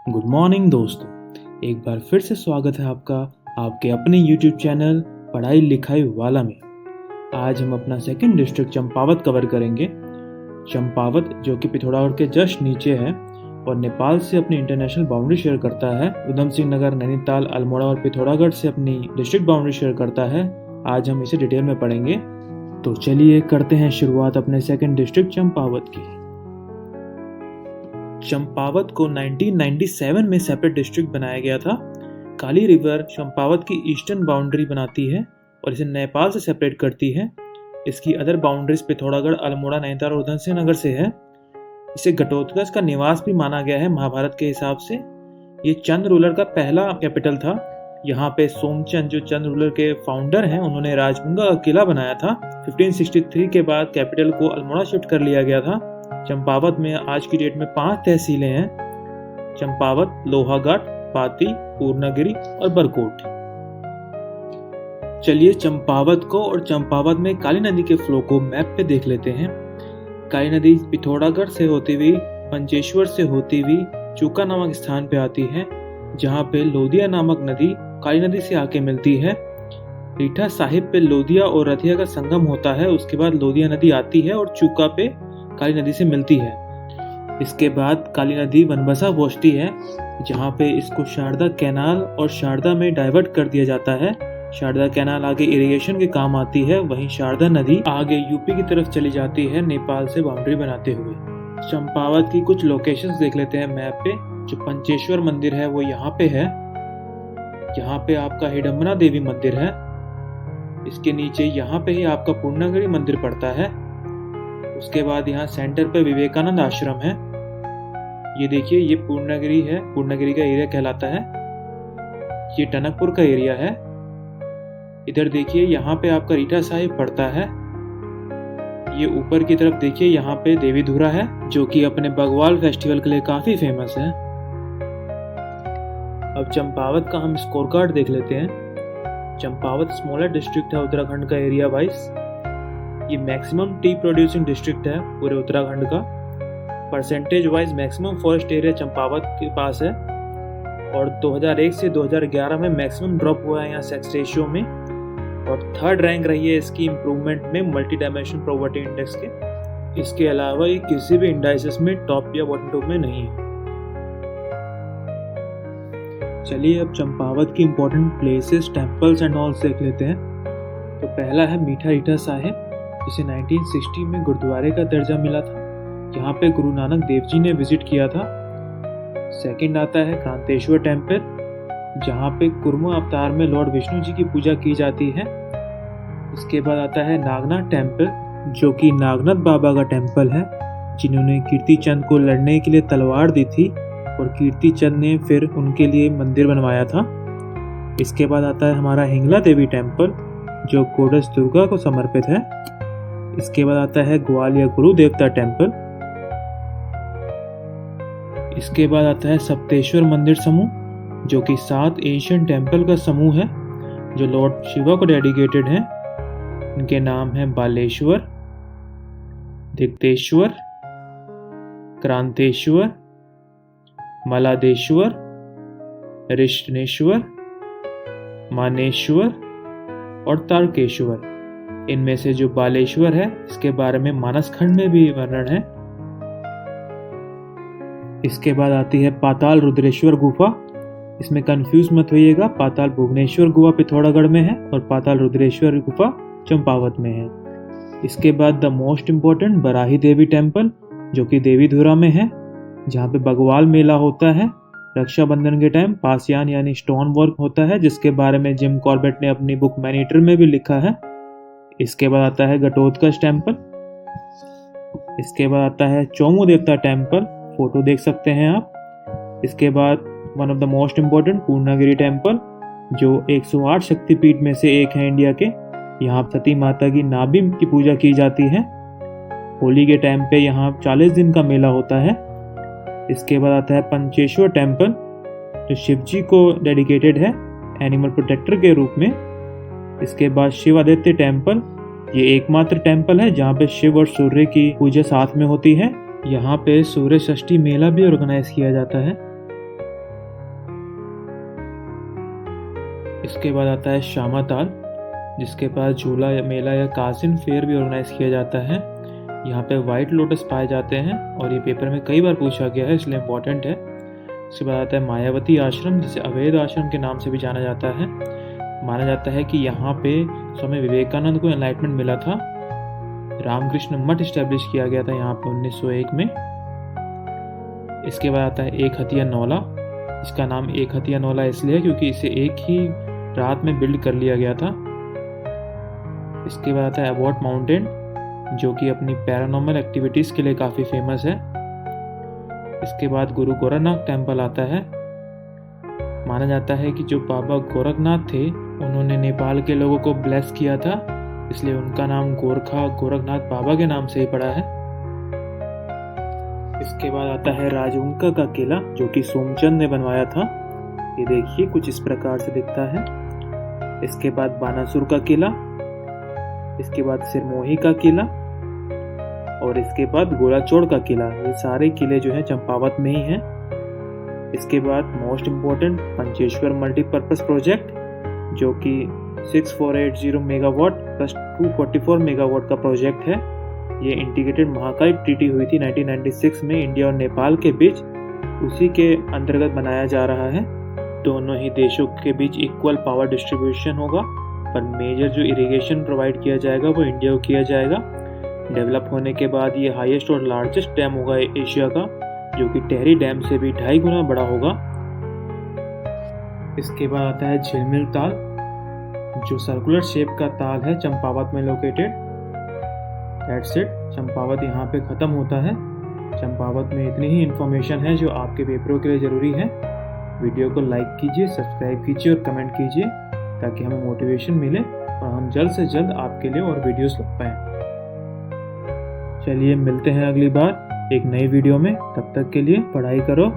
Good morning दोस्तों, एक बार फिर से स्वागत है आपका आपके अपने YouTube चैनल पढ़ाई लिखाई वाला में। आज हम अपना सेकंड डिस्ट्रिक्ट चंपावत कवर करेंगे। चंपावत जो कि पिथौरागढ़ के जस्ट नीचे है और नेपाल से अपनी इंटरनेशनल बाउंड्री शेयर करता है। उधम सिंह नगर, नैनीताल, अल्मोड़ा और पिथौरागढ़ से अपनी डिस्ट्रिक्ट बाउंड्री शेयर करता है। आज हम इसे डिटेल में पढ़ेंगे। तो चलिए करते हैं शुरुआत अपने सेकंड डिस्ट्रिक्ट चंपावत की। चंपावत को 1997 में सेपरेट डिस्ट्रिक्ट बनाया गया था। काली रिवर चंपावत की ईस्टर्न बाउंड्री बनाती है और इसे नेपाल से सेपरेट करती है। इसकी अदर बाउंड्रीज पिथौरागढ़, अल्मोड़ा, नैनीताल और उधम सिंह नगर से है। इसे घटोत्कच का निवास भी माना गया है महाभारत के हिसाब से। ये चंद रूलर का पहला कैपिटल था। यहाँ पे सोमचंद जो चंद रूलर के फाउंडर हैं, उन्होंने राजमुंगा का किला बनाया था। 1563 के बाद कैपिटल को अल्मोड़ा शिफ्ट कर लिया गया था। चंपावत में आज की डेट में 5 तहसीलें हैं: चंपावत, लोहाघाट, पाती, पूर्णगिरी और बरकोट। चलिए चंपावत को और चंपावत में काली नदी के फ्लो को मैप पे देख लेते हैं। काली नदी पिथौरागढ़ से होती हुई, पंचेश्वर से होती हुई चूका नामक स्थान पे आती है, जहाँ पे लोदिया नामक नदी काली नदी से आके मिलती है। रीठा साहिब पे लोदिया और रथिया का संगम होता है। उसके बाद लोदिया नदी आती है और चूका पे काली नदी से मिलती है। इसके बाद काली नदी बनबसा पहुंचती है, जहाँ पे इसको शारदा कैनाल और शारदा में डाइवर्ट कर दिया जाता है। शारदा कैनाल आगे इरिगेशन के काम आती है, वहीं शारदा नदी आगे यूपी की तरफ चली जाती है नेपाल से बाउंड्री बनाते हुए। चंपावत की कुछ लोकेशंस देख लेते हैं मैप पे। जो पंचेश्वर मंदिर है वो यहाँ पे है। यहाँ पे आपका हिडम्बना देवी मंदिर है। इसके नीचे यहाँ पे ही आपका पूर्णगिरी मंदिर पड़ता है। उसके बाद यहाँ सेंटर पे विवेकानंद आश्रम है। ये देखिए, ये पूर्णगिरी है, पूर्णगिरी का एरिया कहलाता है। ये टनकपुर का एरिया है। इधर देखिए, यहाँ पे आपका रीठा साहिब पड़ता है। ये ऊपर की तरफ देखिए, यहाँ पे देवीधुरा है, जो कि अपने बगवाल फेस्टिवल के लिए काफी फेमस है। अब चंपावत का हम स्कोर कार्ड देख लेते हैं। चंपावत स्मॉलर डिस्ट्रिक्ट है उत्तराखंड का एरिया वाइज। ये मैक्सिमम टी प्रोड्यूसिंग डिस्ट्रिक्ट है पूरे उत्तराखंड का। Percentage wise maximum forest area Champawat के पास है और 2001 से 2011 में मैक्सिमम ड्रॉप हुआ है यहाँ सेक्स रेशियो में। और थर्ड रैंक रही है इसकी इम्प्रूवमेंट में मल्टी डायमेंशन प्रॉपर्टी इंडेक्स के। इसके अलावा ये किसी भी इंडाइसेस में टॉप या बॉटम टॉप में नहीं है। चलिए अब चंपावत की important places, temples and all देख लेते हैं। तो पहला है मीठा रीठा साहिब, जिसे 1960 में गुरुद्वारे का दर्जा मिला था। यहाँ पे गुरु नानक देव जी ने विजिट किया था। सेकंड आता है क्रांतेश्वर टेम्पल, जहाँ पे कुर्म अवतार में लॉर्ड विष्णु जी की पूजा की जाती है। इसके बाद आता है नागनाथ टेम्पल, जो कि नागनाथ बाबा का टेम्पल है, जिन्होंने कीर्ति चंद को लड़ने के लिए तलवार दी थी और कीर्ति चंद ने फिर उनके लिए मंदिर बनवाया था। इसके बाद आता है हमारा हिंगला देवी टेम्पल, जो गोडेस दुर्गा को समर्पित है। इसके बाद आता है ग्वालियर गुरु देवता टेम्पल। इसके बाद आता है सप्तेश्वर मंदिर समूह, जो कि 7 एशियन टेम्पल का समूह है, जो लॉर्ड शिवा को डेडिकेटेड है। इनके नाम हैं बालेश्वर, धिक्तेश्वर, क्रांतेश्वर, मलादेश्वर, ऋष्णेश्वर, मानेश्वर और तारकेश्वर। इनमें से जो बालेश्वर है, इसके बारे में मानस खंड में भी वर्णन है। इसके बाद आती है पाताल रुद्रेश्वर गुफा। इसमें कंफ्यूज मत होइएगा, पाताल भुवनेश्वर गुफा पिथौरागढ़ में है और पाताल रुद्रेश्वर गुफा चंपावत में है। इसके बाद the most important Barahi Devi temple, जो कि देवीधुरा में है, जहाँ पे बगवाल मेला होता है। रक्षाबंधन के टाइम पासयान यानी स्टोन वर्क होता है, जिसके बारे में जिम कॉर्बेट ने अपनी बुक मैनीटर में भी लिखा है। इसके बाद आता है घटोत्कच टेम्पल। इसके बाद आता है चोमू देवता टेम्पल, फोटो देख सकते हैं आप। इसके बाद one of the most important Purnagiri temple, जो 108 शक्तिपीठ में से एक है इंडिया के। यहाँ सती माता की नाभि की पूजा की जाती है। होली के टाइम पे यहाँ 40 दिन का मेला होता है। इसके बाद आता है पंचेश्वर टेम्पल, जो शिव जी को डेडिकेटेड है एनिमल प्रोटेक्टर के रूप में। इसके बाद शिव आदित्य टेम्पल, ये एकमात्र टेम्पल है जहाँ पे शिव और सूर्य की पूजा साथ में होती है। यहाँ पे सूर्य षष्ठी मेला भी ऑर्गेनाइज किया जाता है। इसके बाद आता है श्यामा ताल, जिसके पास झूला या मेला या कासिन फेयर भी ऑर्गेनाइज किया जाता है। यहाँ पे वाइट लोटस पाए जाते हैं और ये पेपर में कई बार पूछा गया है, इसलिए इम्पोर्टेंट है। इसके बाद आता है मायावती आश्रम, जिसे अवैध आश्रम के नाम से भी जाना जाता है। माना जाता है कि यहाँ पे स्वामी विवेकानंद को एनलाइटमेंट मिला था। रामकृष्ण मठ स्टैब्लिश किया गया था यहाँ पे 1901 में। इसके बाद आता है एक हथिया नौला। इसका नाम एक हथिया नौला इसलिए है क्योंकि इसे एक ही रात में बिल्ड कर लिया गया था। इसके बाद आता है अबॉट माउंटेन, जो कि अपनी पैरानॉर्मल एक्टिविटीज़ के लिए काफ़ी फेमस है। इसके बाद गुरु गोरखनाथ टेम्पल आता है। माना जाता है कि जो बाबा गोरखनाथ थे उन्होंने नेपाल के लोगों को ब्लेस किया था, इसलिए उनका नाम गोरखनाथ बाबा के नाम से ही पड़ा है। इसके बाद आता है राजउंका का किला, जो कि सोमचंद ने बनवाया था। ये देखिए कुछ इस प्रकार से दिखता है। इसके बाद बानासुर का किला, इसके बाद सिरमोही का किला और इसके बाद गोलाचौड़ का किला। ये सारे किले जो है चंपावत में ही हैं। इसके बाद most important Pancheshwar multipurpose project, जो कि 6480 मेगावाट प्लस 244 मेगावाट का प्रोजेक्ट है। ये इंटीग्रेटेड महाकाय ट्रीटी हुई थी 1996 में इंडिया और नेपाल के बीच, उसी के अंतर्गत बनाया जा रहा है। दोनों ही देशों के बीच इक्वल पावर डिस्ट्रीब्यूशन होगा, पर मेजर जो इरिगेशन प्रोवाइड किया जाएगा वो इंडिया को किया जाएगा। डेवलप होने के बाद ये हाईएस्ट और लार्जेस्ट डैम होगा एशिया का, जो कि टेहरी डैम से भी 2.5 गुना बड़ा होगा। इसके बाद आता है झिलमिल ताल, जो सर्कुलर शेप का ताल है, चंपावत में लोकेटेड। दैट्स इट, चंपावत यहाँ पे ख़त्म होता है। चंपावत में इतनी ही इन्फॉर्मेशन है जो आपके पेपरों के लिए ज़रूरी है। वीडियो को लाइक कीजिए, सब्सक्राइब कीजिए और कमेंट कीजिए, ताकि हमें मोटिवेशन मिले और हम जल्द से जल्द आपके लिए और वीडियोस ला पाएँ। चलिए मिलते हैं अगली बार एक नई वीडियो में। तब तक के लिए पढ़ाई करो।